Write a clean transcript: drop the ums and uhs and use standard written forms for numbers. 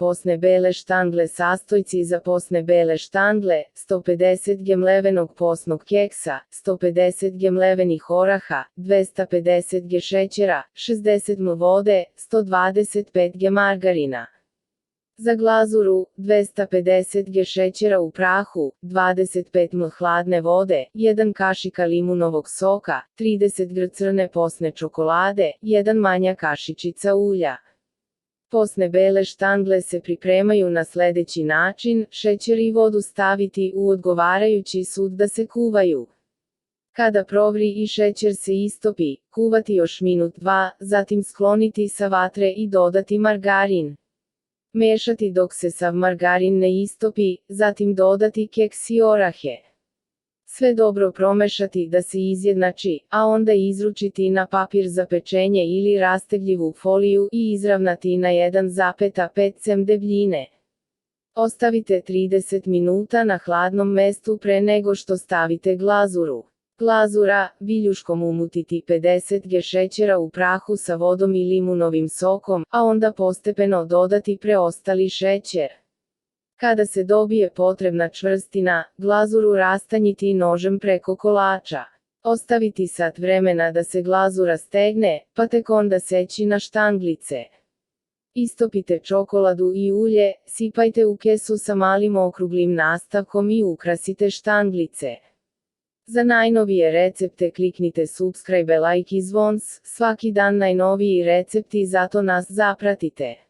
posne bele štangle sastojci za posne bele štangle, 150 g mlevenog posnog keksa, 150 g mlevenih oraha, 250 g šećera, 60 ml vode, 125 g margarina. Za glazuru, 250 g šećera u prahu, 25 ml hladne vode, 1 kašika limunovog soka, 30 g crne posne čokolade, 1 manja kašičica ulja. Posne bele štangle se pripremaju na sledeći način: šećer i vodu staviti u odgovarajući sud da se kuvaju. Kada provri i šećer se istopi, kuvati još minut dva, zatim skloniti sa vatre i dodati margarin. Mešati dok se sav margarin ne istopi, zatim dodati keks i orahe. Sve dobro promešati da se izjednači, a onda izručiti na papir za pečenje ili rastegljivu foliju i izravnati na 1,5 cm debljine. Ostavite 30 minuta na hladnom mestu pre nego što stavite glazuru. Glazura, viljuškom umutiti 50 g šećera u prahu sa vodom i limunovim sokom, a onda postepeno dodati preostali šećer. Kada se dobije potrebna čvrstina, glazuru rastanjiti nožem preko kolača. Ostaviti sat vremena da se glazura stegne, pa tek onda seći na štanglice. Istopite čokoladu i ulje, sipajte u kesu sa malim okruglim nastavkom i ukrasite štanglice. Za najnovije recepte kliknite subscribe, like i zvons, svaki dan najnoviji recepti, zato nas zapratite.